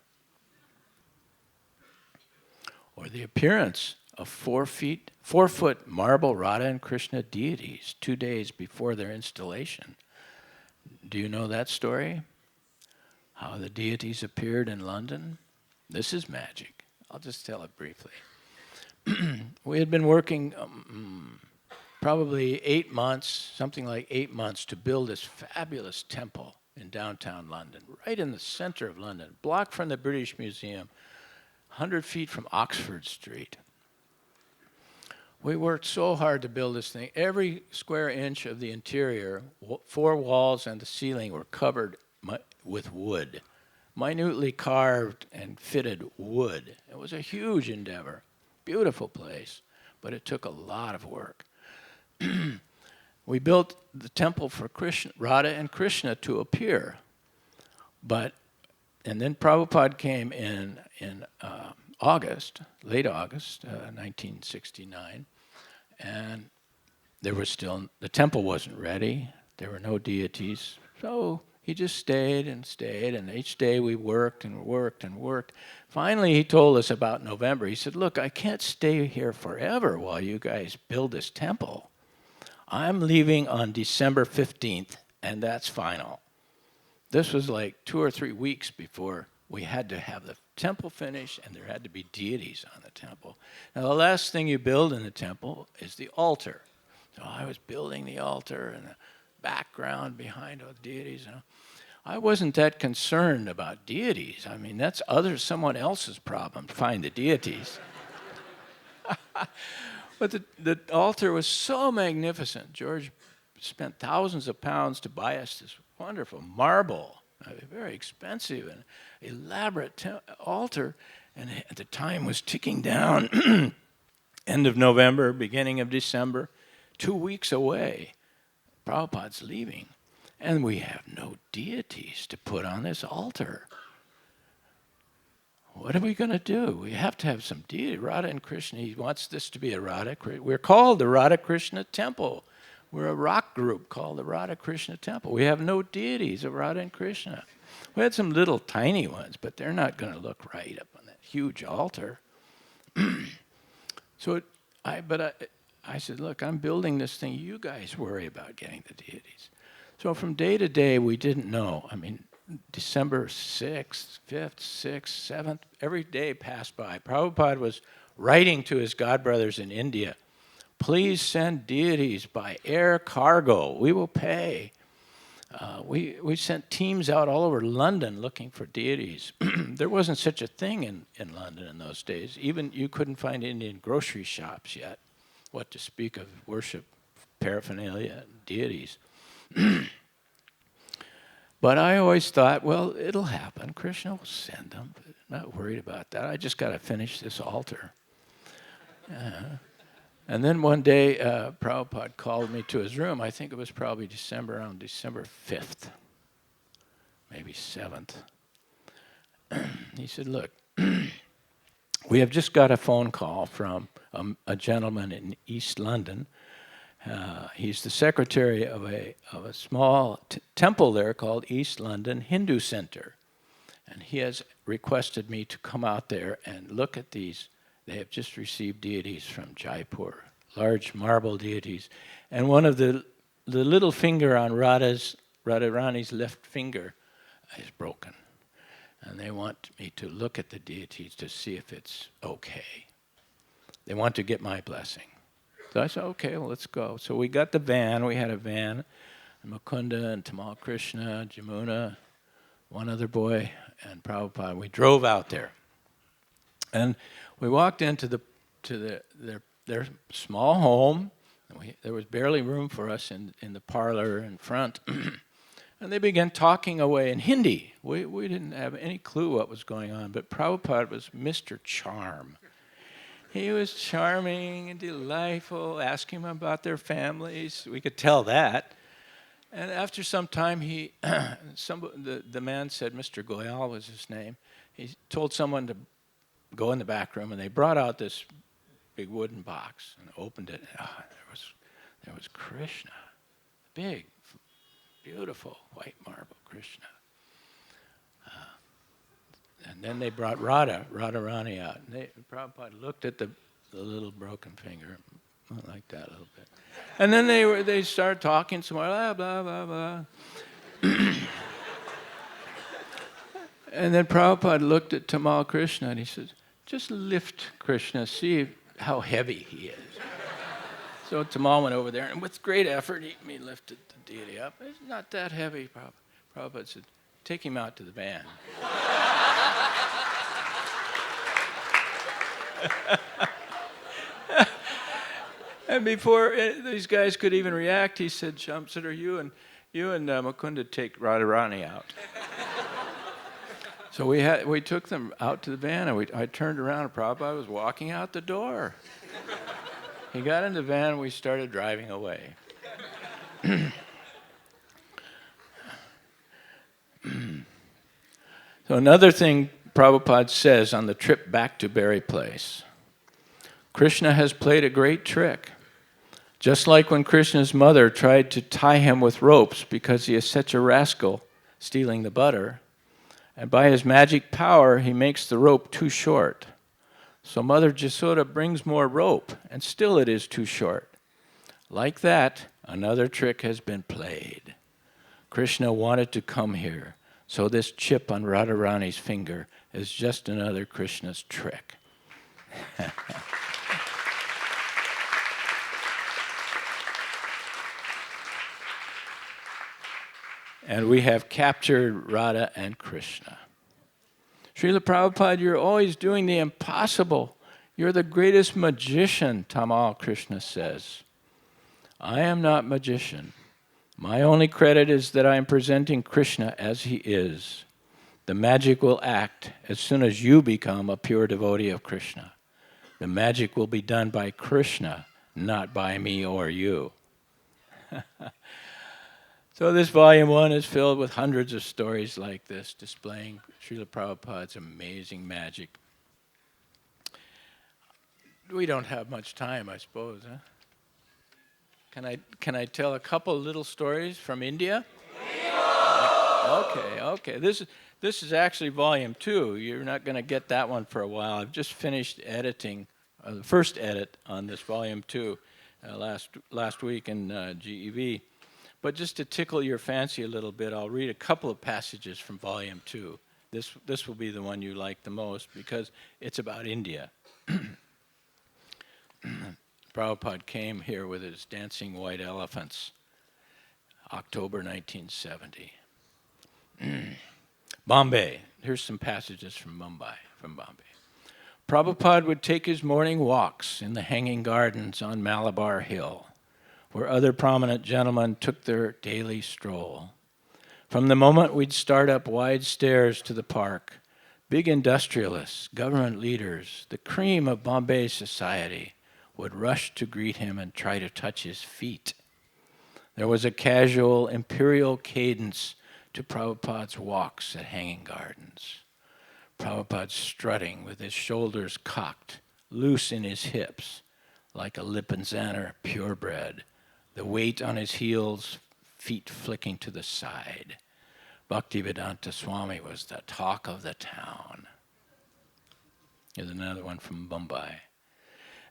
B: Or the appearance of 4-foot marble Radha and Krishna deities 2 days before their installation. Do you know that story? How the deities appeared in London? This is magic. I'll just tell it briefly. We had been working probably 8 months, something like 8 months, to build this fabulous temple in downtown London, right in the center of London, block from the British Museum, 100 feet from Oxford Street. We worked so hard to build this thing. Every square inch of the interior, 4 walls and the ceiling were covered with wood, minutely carved and fitted wood. It was a huge endeavor, beautiful place, but it took a lot of work. We built the temple for Krishna, Radha and Krishna to appear, and then Prabhupada came in August, late August, 1969, and the temple wasn't ready. There were no deities, so he just stayed, and each day we worked and worked and worked. Finally, he told us about November. He said, "Look, I can't stay here forever while you guys build this temple. I'm leaving on December 15th, and that's final." This was like 2 or 3 weeks before we had to have the temple finished, and there had to be deities on the temple. Now, the last thing you build in the temple is the altar. So I was building the altar and the background behind all the deities. I wasn't that concerned about deities. I mean, that's someone else's problem to find the deities. But the altar was so magnificent. George spent thousands of pounds to buy us this wonderful marble, very expensive and elaborate altar, and the time was ticking down. End of November, beginning of December, 2 weeks away. Prabhupada's leaving, and we have no deities to put on this altar. What are we going to do? We have to have some deity. Radha and Krishna, he wants this to be a Radha. We're called the Radha Krishna Temple. We're a rock group called the Radha Krishna Temple. We have no deities of Radha and Krishna. We had some little tiny ones, but they're not going to look right up on that huge altar. So I said, look, I'm building this thing. You guys worry about getting the deities. So from day to day, we didn't know. I mean, December 6th, 5th, 6th, 7th, every day passed by. Prabhupada was writing to his godbrothers in India, please send deities by air cargo. We will pay. We sent teams out all over London looking for deities. There wasn't such a thing in London in those days. Even you couldn't find Indian grocery shops yet. What to speak of worship, paraphernalia, deities. But I always thought, well, it'll happen. Krishna will send them. I'm not worried about that. I just got to finish this altar. And then one day, Prabhupada called me to his room. I think it was probably around December 5th, maybe 7th. He said, look, we have just got a phone call from a gentleman in East London. He's the secretary of a small temple there called East London Hindu Center. And he has requested me to come out there and look at these. They have just received deities from Jaipur, large marble deities. And one of the little finger on Radharani's left finger is broken. And they want me to look at the deities to see if it's okay. They want to get my blessing. So I said, okay, well, let's go. So we got the van. We had a van. And Mukunda and Tamal Krishna, Jamuna, one other boy, and Prabhupada. We drove out there. And we walked into their small home. And there was barely room for us in the parlor in front. And they began talking away in Hindi. We didn't have any clue what was going on, but Prabhupada was Mr. Charm. He was charming and delightful, asking them about their families. We could tell that. And after some time, the man said, Mr. Goyal was his name, he told someone to go in the back room, and they brought out this big wooden box and opened it. There was Krishna, big, beautiful white marble Krishna. And then they brought Radharani out. And Prabhupada looked at the little broken finger, like that a little bit. And then they started talking some more, blah, blah, blah, blah. And then Prabhupada looked at Tamal Krishna and he said, just lift Krishna, see how heavy he is. So Tamal went over there, and with great effort, he lifted the deity up. It's not that heavy, Prabhupada said, take him out to the van. And before these guys could even react, he said, Shyamsundar, you and Mukunda take Radharani out. So we took them out to the van, and I turned around, and Prabhupada was walking out the door. He got in the van, and we started driving away. So another thing Prabhupada says on the trip back to Berry Place, Krishna has played a great trick. Just like when Krishna's mother tried to tie him with ropes because he is such a rascal stealing the butter, and by his magic power he makes the rope too short. So Mother Jasoda brings more rope, and still it is too short. Like that, another trick has been played. Krishna wanted to come here, so this chip on Radharani's finger is just another Krishna's trick. And we have captured Radha and Krishna. Srila Prabhupada, you're always doing the impossible. You're the greatest magician, Tamal Krishna says. I am not magician. My only credit is that I am presenting Krishna as he is. The magic will act as soon as you become a pure devotee of Krishna. The magic will be done by Krishna, not by me or you. So this volume 1 is filled with hundreds of stories like this, displaying Srila Prabhupada's amazing magic. We don't have much time, I suppose, huh? Can I tell a couple little stories from India? Okay. This is actually volume 2. You're not going to get that one for a while. I've just finished editing the first edit on this volume 2 last week in GEV. But just to tickle your fancy a little bit, I'll read a couple of passages from volume 2. This will be the one you like the most because it's about India. Prabhupada came here with his dancing white elephants, October 1970. Bombay. Here's some passages from Bombay. Prabhupada would take his morning walks in the hanging gardens on Malabar Hill, where other prominent gentlemen took their daily stroll. From the moment we'd start up wide stairs to the park, big industrialists, government leaders, the cream of Bombay society would rush to greet him and try to touch his feet. There was a casual imperial cadence to Prabhupada's walks at hanging gardens. Prabhupada strutting with his shoulders cocked, loose in his hips, like a Lipinzaner purebred, the weight on his heels, feet flicking to the side. Bhaktivedanta Swami was the talk of the town. Here's another one from Mumbai.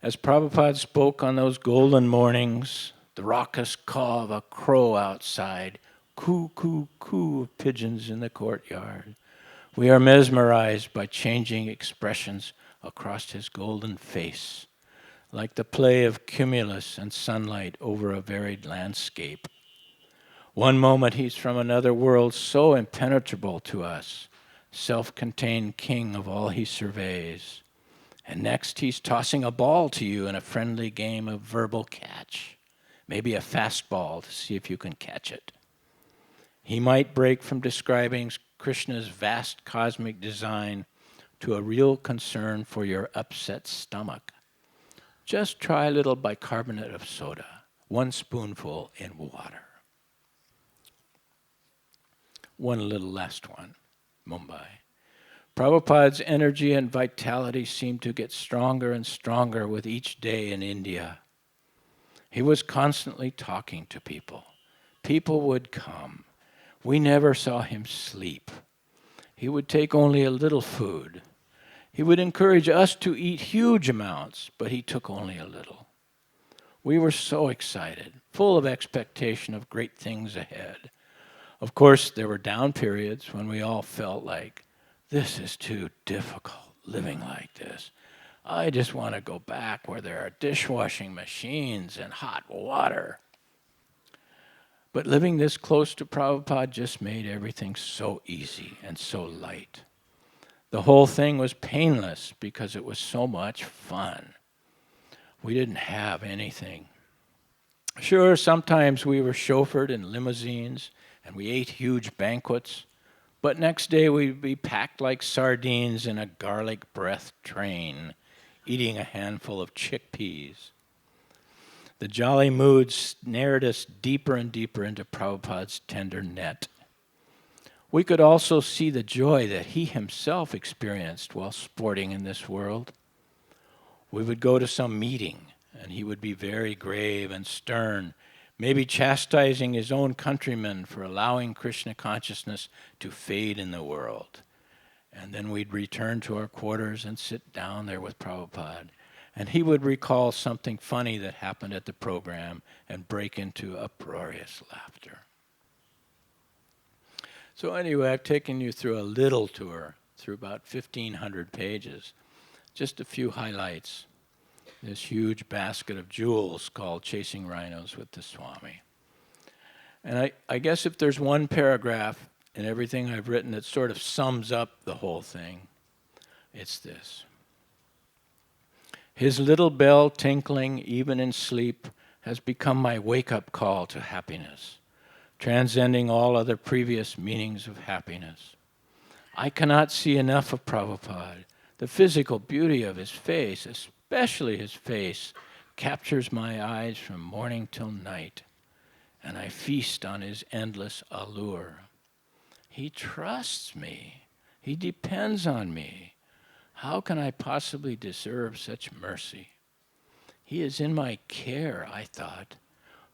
B: As Prabhupada spoke on those golden mornings, the raucous caw of a crow outside, coo, coo, coo of pigeons in the courtyard. We are mesmerized by changing expressions across his golden face, like the play of cumulus and sunlight over a varied landscape. One moment he's from another world so impenetrable to us, self-contained king of all he surveys. And next he's tossing a ball to you in a friendly game of verbal catch, maybe a fastball to see if you can catch it. He might break from describing Krishna's vast cosmic design to a real concern for your upset stomach. Just try a little bicarbonate of soda, 1 spoonful in water. One little last one, Mumbai. Prabhupada's energy and vitality seemed to get stronger and stronger with each day in India. He was constantly talking to people. People would come. We never saw him sleep. He would take only a little food. He would encourage us to eat huge amounts, but he took only a little. We were so excited, full of expectation of great things ahead. Of course, there were down periods when we all felt like, this is too difficult, living like this. I just want to go back where there are dishwashing machines and hot water. But living this close to Prabhupada just made everything so easy and so light. The whole thing was painless because it was so much fun. We didn't have anything. Sure, sometimes we were chauffeured in limousines and we ate huge banquets, but next day we'd be packed like sardines in a garlic-breathed train, eating a handful of chickpeas. The jolly mood snared us deeper and deeper into Prabhupada's tender net. We could also see the joy that he himself experienced while sporting in this world. We would go to some meeting, and he would be very grave and stern, maybe chastising his own countrymen for allowing Krishna consciousness to fade in the world. And then we'd return to our quarters and sit down there with Prabhupada. And he would recall something funny that happened at the program and break into uproarious laughter. So anyway, I've taken you through a little tour, through about 1,500 pages. Just a few highlights. This huge basket of jewels called Chasing Rhinos with the Swami. And I guess if there's one paragraph in everything I've written that sort of sums up the whole thing, it's this. His little bell tinkling even in sleep has become my wake-up call to happiness, transcending all other previous meanings of happiness. I cannot see enough of Prabhupada. The physical beauty of his face, especially his face, captures my eyes from morning till night, and I feast on his endless allure. He trusts me. He depends on me. How can I possibly deserve such mercy? He is in my care, I thought.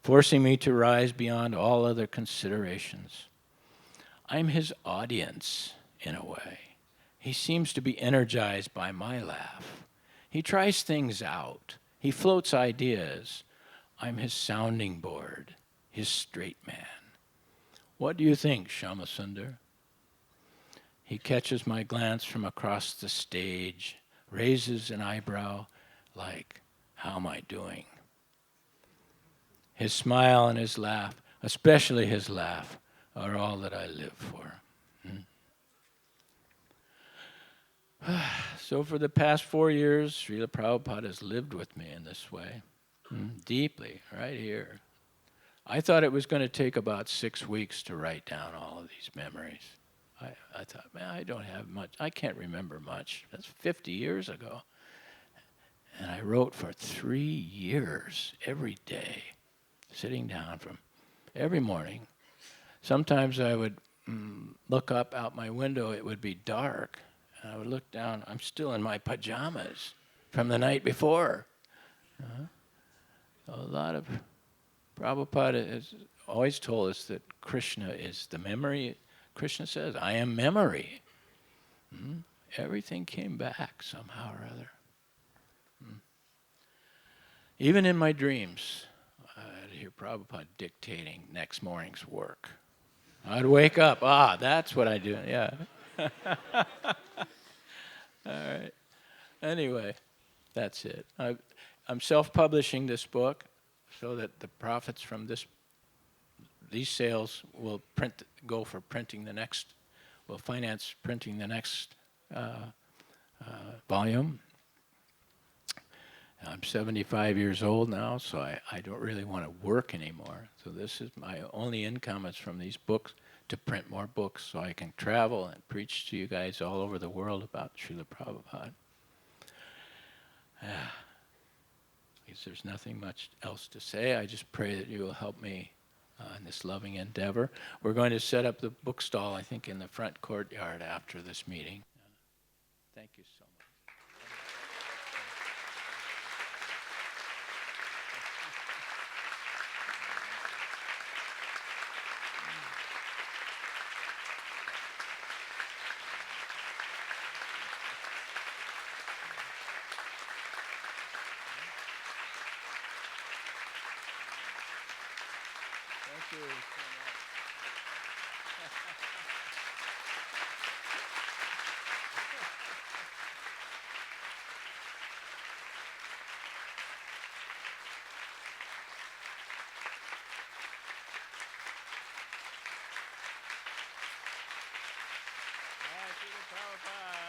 B: forcing me to rise beyond all other considerations. I'm his audience, in a way. He seems to be energized by my laugh. He tries things out. He floats ideas. I'm his sounding board, his straight man. What do you think, Shyamsundar? He catches my glance from across the stage, raises an eyebrow like, how am I doing? His smile and his laugh, especially his laugh, are all that I live for. So for the past 4 years, Srila Prabhupada has lived with me in this way, deeply, right here. I thought it was going to take about 6 weeks to write down all of these memories. I thought, man, I don't have much. I can't remember much. That's 50 years ago. And I wrote for 3 years, every day, sitting down from every morning. Sometimes I would look up out my window. It would be dark. And I would look down. I'm still in my pajamas from the night before. A lot of Prabhupada has always told us that Krishna is the memory. Krishna says, I am memory. Everything came back somehow or other. Even in my dreams, I'd hear Prabhupada dictating next morning's work. I'd wake up, that's what I do, yeah. All right. Anyway, that's it. I'm self-publishing this book so that the profits from these sales will go for printing the next, will finance printing the next volume. I'm 75 years old now, so I don't really want to work anymore. So this is my only income is from these books, to print more books so I can travel and preach to you guys all over the world about Srila Prabhupada. I guess there's nothing much else to say. I just pray that you will help me in this loving endeavor. We're going to set up the book stall, I think, in the front courtyard after this meeting. Thank you so much. Thank you so much. Srila Prabhupada.